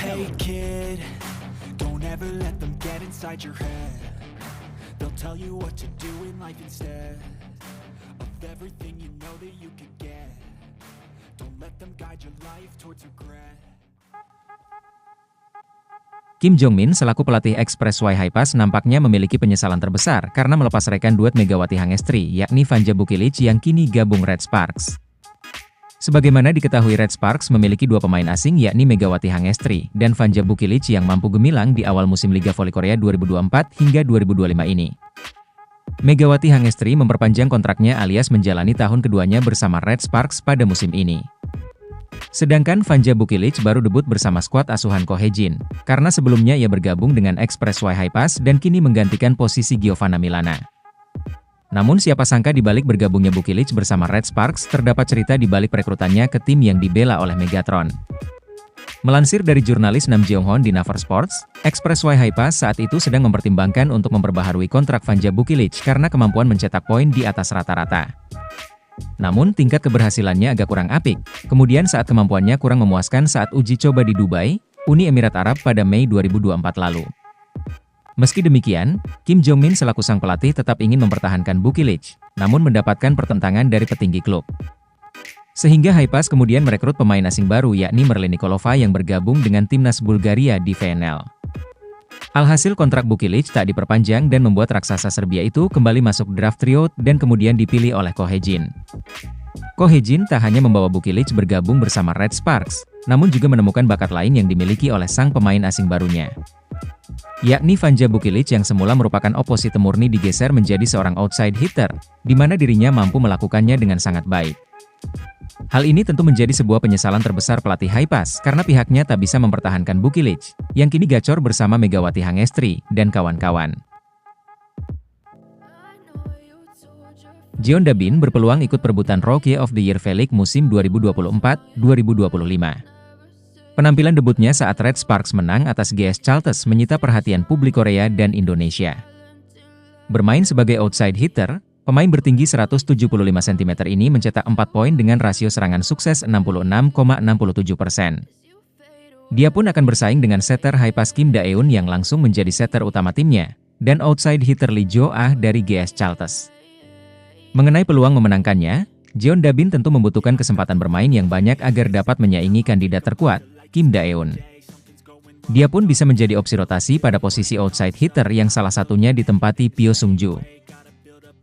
Hey kid, don't ever let them get inside your head. They'll tell you what to do in life instead of everything you know that you could get. Don't let them guide your life towards regret. Kim Jong-min selaku pelatih Express Y High Pass nampaknya memiliki penyesalan terbesar karena melepas rekan duet Megawati Hangestri, yakni Vanja Bukilic yang kini gabung Red Sparks. Sebagaimana diketahui, Red Sparks memiliki dua pemain asing, yakni Megawati Hangestri dan Vanja Bukilic yang mampu gemilang di awal musim Liga Voli Korea 2024 hingga 2025 ini. Megawati Hangestri memperpanjang kontraknya alias menjalani tahun keduanya bersama Red Sparks pada musim ini. Sedangkan Vanja Bukilic baru debut bersama skuad asuhan Ko Hae-jin, karena sebelumnya ia bergabung dengan Express Y High Pass dan kini menggantikan posisi Giovanna Milana. Namun siapa sangka di balik bergabungnya Bukilic bersama Red Sparks terdapat cerita di balik perekrutannya ke tim yang dibela oleh Megatron. Melansir dari jurnalis Nam Jeong-hon di Naver Sports, Express Y High Pass saat itu sedang mempertimbangkan untuk memperbaharui kontrak Vanja Bukilic karena kemampuan mencetak poin di atas rata-rata. Namun tingkat keberhasilannya agak kurang apik, kemudian saat kemampuannya kurang memuaskan saat uji coba di Dubai, Uni Emirat Arab pada Mei 2024 lalu. Meski demikian, Kim Jong-min selaku sang pelatih tetap ingin mempertahankan Bukilic, namun mendapatkan pertentangan dari petinggi klub. Sehingga High Pass kemudian merekrut pemain asing baru, yakni Merlin Nikolova yang bergabung dengan timnas Bulgaria di VNL. Alhasil kontrak Bukilic tak diperpanjang dan membuat raksasa Serbia itu kembali masuk draft trio dan kemudian dipilih oleh Ko Hae-jin. Ko Hae-jin tak hanya membawa Bukilic bergabung bersama Red Sparks, namun juga menemukan bakat lain yang dimiliki oleh sang pemain asing barunya, yakni Vanja Bukilic yang semula merupakan oposisi murni digeser menjadi seorang outside hitter, di mana dirinya mampu melakukannya dengan sangat baik. Hal ini tentu menjadi sebuah penyesalan terbesar pelatih High Pass karena pihaknya tak bisa mempertahankan Bukilic, yang kini gacor bersama Megawati Hangestri dan kawan-kawan. Jeon Da-bin berpeluang ikut perebutan Rookie of the Year Velik musim 2024-2025. Penampilan debutnya saat Red Sparks menang atas GS Chalters menyita perhatian publik Korea dan Indonesia. Bermain sebagai outside hitter, pemain bertinggi 175 cm ini mencetak 4 poin dengan rasio serangan sukses 66,67%. Dia pun akan bersaing dengan setter High Pass Kim Da-eun yang langsung menjadi setter utama timnya, dan outside hitter Lee Jo-ah dari GS Chalters. Mengenai peluang memenangkannya, Jeon Da-bin tentu membutuhkan kesempatan bermain yang banyak agar dapat menyaingi kandidat terkuat, Kim Da-eun. Dia pun bisa menjadi opsi rotasi pada posisi outside hitter yang salah satunya ditempati Pyo Sung-ju.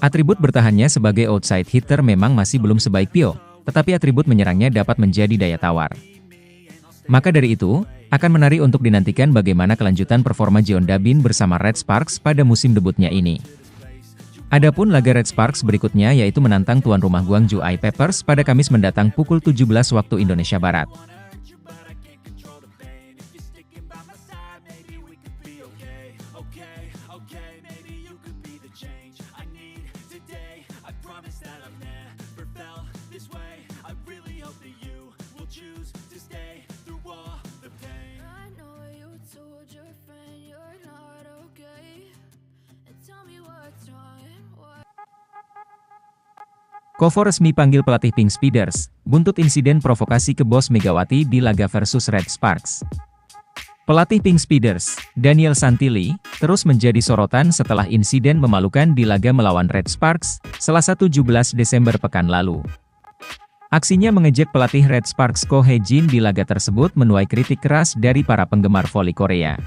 Atribut bertahannya sebagai outside hitter memang masih belum sebaik Pyo, tetapi atribut menyerangnya dapat menjadi daya tawar. Maka dari itu, akan menarik untuk dinantikan bagaimana kelanjutan performa Jeon Da-bin bersama Red Sparks pada musim debutnya ini. Adapun laga Red Sparks berikutnya yaitu menantang tuan rumah Gwangju I-Papers pada Kamis mendatang pukul 17 waktu Indonesia Barat. Kovo resmi panggil pelatih Pink Speeders, buntut insiden provokasi ke bos Megawati di laga versus Red Sparks. Pelatih Pink Speeders, Daniel Santilli, terus menjadi sorotan setelah insiden memalukan di laga melawan Red Sparks, Selasa 17 Desember pekan lalu. Aksinya mengejek pelatih Red Sparks Ko Hae-jin di laga tersebut menuai kritik keras dari para penggemar voli Korea.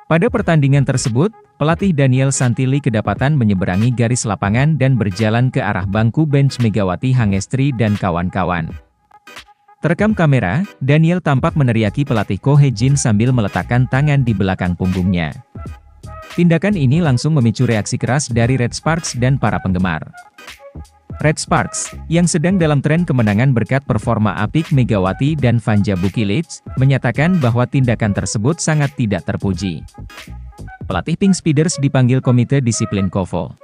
Pada pertandingan tersebut, pelatih Daniel Santilli kedapatan menyeberangi garis lapangan dan berjalan ke arah bangku bench Megawati Hangestri dan kawan-kawan. Terekam kamera, Daniel tampak meneriaki pelatih Ko Hae-jin sambil meletakkan tangan di belakang punggungnya. Tindakan ini langsung memicu reaksi keras dari Red Sparks dan para penggemar. Red Sparks, yang sedang dalam tren kemenangan berkat performa apik Megawati dan Vanja Bukilic, menyatakan bahwa tindakan tersebut sangat tidak terpuji. Pelatih Pink Speeders dipanggil Komite Disiplin Kovo.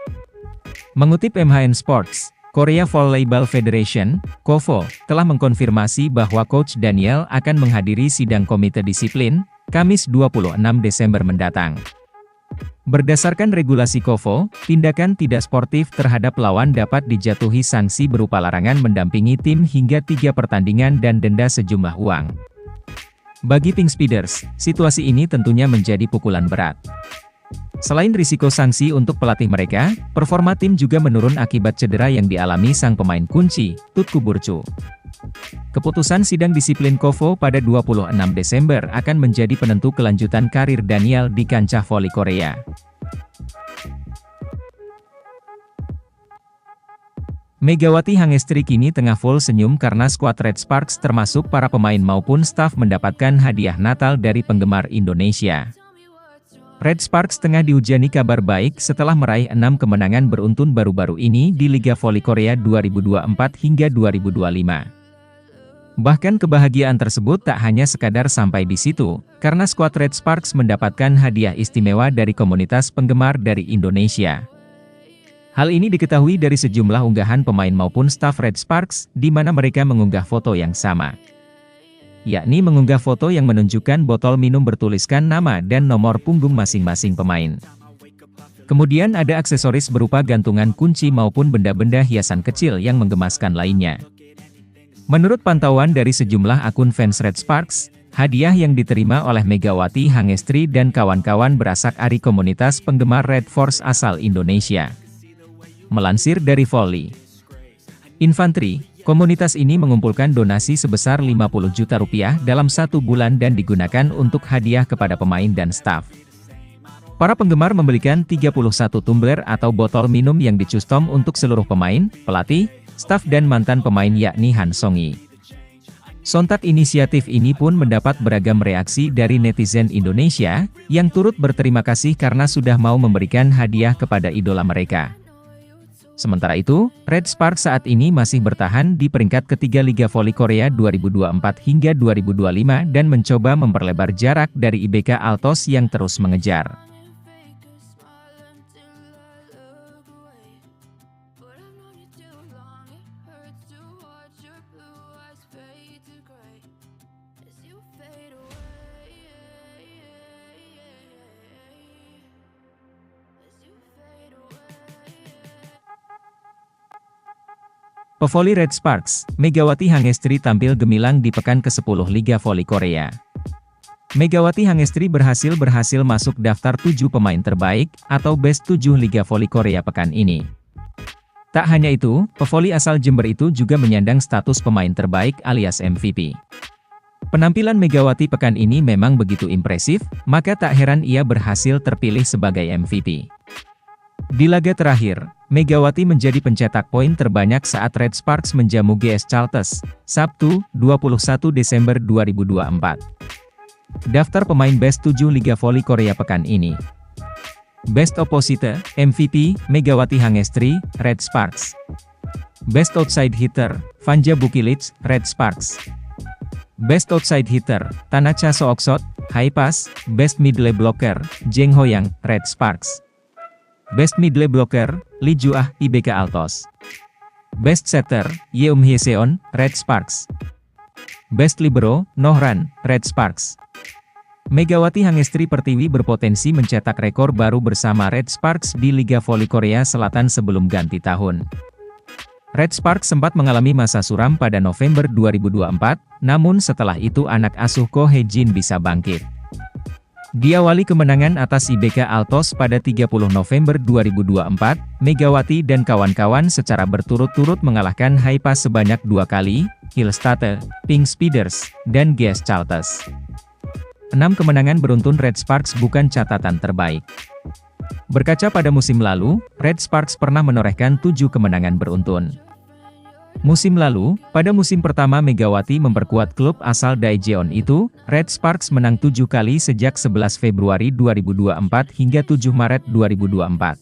Mengutip MHN Sports, Korea Volleyball Federation, KOVO, telah mengkonfirmasi bahwa Coach Daniel akan menghadiri sidang Komite Disiplin, Kamis 26 Desember mendatang. Berdasarkan regulasi KOFO, tindakan tidak sportif terhadap lawan dapat dijatuhi sanksi berupa larangan mendampingi tim hingga 3 pertandingan dan denda sejumlah uang. Bagi Pink Speeders, situasi ini tentunya menjadi pukulan berat. Selain risiko sanksi untuk pelatih mereka, performa tim juga menurun akibat cedera yang dialami sang pemain kunci, Tutku Burcu. Keputusan sidang disiplin KOFO pada 26 Desember akan menjadi penentu kelanjutan karir Daniel di kancah voli Korea. Megawati Hangestri kini tengah full senyum karena skuad Red Sparks termasuk para pemain maupun staf mendapatkan hadiah Natal dari penggemar Indonesia. Red Sparks tengah dihujani kabar baik setelah meraih 6 kemenangan beruntun baru-baru ini di Liga Voli Korea 2024 hingga 2025. Bahkan kebahagiaan tersebut tak hanya sekadar sampai di situ, karena skuad Red Sparks mendapatkan hadiah istimewa dari komunitas penggemar dari Indonesia. Hal ini diketahui dari sejumlah unggahan pemain maupun staf Red Sparks, di mana mereka mengunggah foto yang sama. Yakni mengunggah foto yang menunjukkan botol minum bertuliskan nama dan nomor punggung masing-masing pemain. Kemudian ada aksesoris berupa gantungan kunci maupun benda-benda hiasan kecil yang menggemaskan lainnya. Menurut pantauan dari sejumlah akun fans Red Sparks, hadiah yang diterima oleh Megawati Hangestri dan kawan-kawan berasak dari komunitas penggemar Red Force asal Indonesia. Melansir dari Volley Infantry, komunitas ini mengumpulkan donasi sebesar 50 juta rupiah dalam 1 bulan dan digunakan untuk hadiah kepada pemain dan staf. Para penggemar membelikan 31 tumbler atau botol minum yang dicustom untuk seluruh pemain, pelatih, staf dan mantan pemain yakni Han Song-yi. Sontak inisiatif ini pun mendapat beragam reaksi dari netizen Indonesia, yang turut berterima kasih karena sudah mau memberikan hadiah kepada idola mereka. Sementara itu, Red Sparks saat ini masih bertahan di peringkat ketiga Liga Voli Korea 2024 hingga 2025 dan mencoba memperlebar jarak dari IBK Altos yang terus mengejar. Pevoli Red Sparks, Megawati Hangestri tampil gemilang di pekan ke-10 Liga Voli Korea. Megawati Hangestri berhasil masuk daftar 7 pemain terbaik, atau Best 7 Liga Voli Korea pekan ini. Tak hanya itu, pevoli asal Jember itu juga menyandang status pemain terbaik alias MVP. Penampilan Megawati pekan ini memang begitu impresif, maka tak heran ia berhasil terpilih sebagai MVP. Di laga terakhir, Megawati menjadi pencetak poin terbanyak saat Red Sparks menjamu GS Chalters, Sabtu, 21 Desember 2024. Daftar pemain Best 7 Liga Voli Korea pekan ini. Best Opposite, MVP, Megawati Hangestri, Red Sparks. Best Outside Hitter, Vanja Bukilic, Red Sparks. Best Outside Hitter, Tanacha Sooksot, Haipas. Best Middle Blocker, Jeng Hoyang, Red Sparks. Best Middle Blocker, Lee Juah, IBK Altos. Best Setter, Yeum Hyeseon, Red Sparks. Best Libero, Nohran, Red Sparks. Megawati Hangestri Pertiwi berpotensi mencetak rekor baru bersama Red Sparks di Liga Voli Korea Selatan sebelum ganti tahun. Red Sparks sempat mengalami masa suram pada November 2024, namun setelah itu anak asuh Ko Hae-jin bisa bangkit. Diawali kemenangan atas IBK Altos pada 30 November 2024, Megawati dan kawan-kawan secara berturut-turut mengalahkan Haipas sebanyak 2 kali, Hillstate, Pink Speeders, dan GS Chalters. 6 kemenangan beruntun Red Sparks bukan catatan terbaik. Berkaca pada musim lalu, Red Sparks pernah menorehkan 7 kemenangan beruntun. Musim lalu, pada musim pertama Megawati memperkuat klub asal Daejeon itu, Red Sparks menang 7 kali sejak 11 Februari 2024 hingga 7 Maret 2024.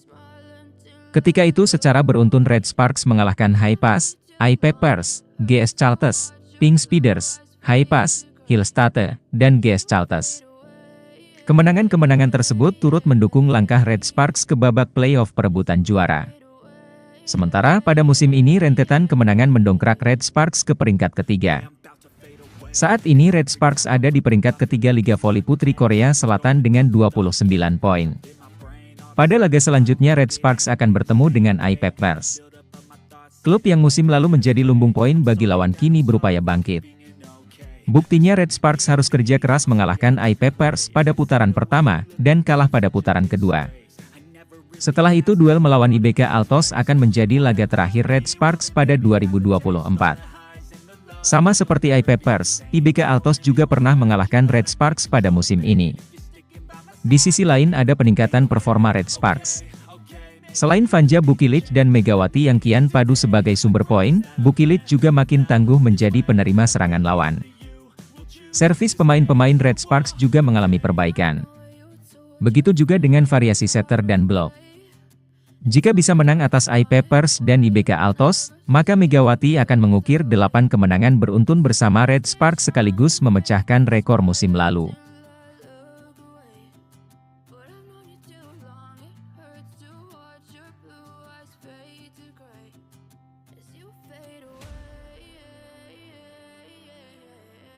Ketika itu secara beruntun Red Sparks mengalahkan Haipas, I-Peppers, GS Chalters, Pink Speeders, Haipas, Hillstate, dan GS Chalters. Kemenangan-kemenangan tersebut turut mendukung langkah Red Sparks ke babak playoff perebutan juara. Sementara pada musim ini rentetan kemenangan mendongkrak Red Sparks ke peringkat ketiga. Saat ini Red Sparks ada di peringkat ketiga Liga Voli Putri Korea Selatan dengan 29 poin. Pada laga selanjutnya Red Sparks akan bertemu dengan iPappers. Klub yang musim lalu menjadi lumbung poin bagi lawan kini berupaya bangkit. Buktinya Red Sparks harus kerja keras mengalahkan iPappers pada putaran pertama, dan kalah pada putaran kedua. Setelah itu duel melawan IBK Altos akan menjadi laga terakhir Red Sparks pada 2024. Sama seperti iPappers, IBK Altos juga pernah mengalahkan Red Sparks pada musim ini. Di sisi lain ada peningkatan performa Red Sparks. Selain Vanja Bukilic dan Megawati yang kian padu sebagai sumber poin, Bukilic juga makin tangguh menjadi penerima serangan lawan. Servis pemain-pemain Red Sparks juga mengalami perbaikan. Begitu juga dengan variasi setter dan blok. Jika bisa menang atas iPappers dan IBK Altos, maka Megawati akan mengukir 8 kemenangan beruntun bersama Red Sparks sekaligus memecahkan rekor musim lalu.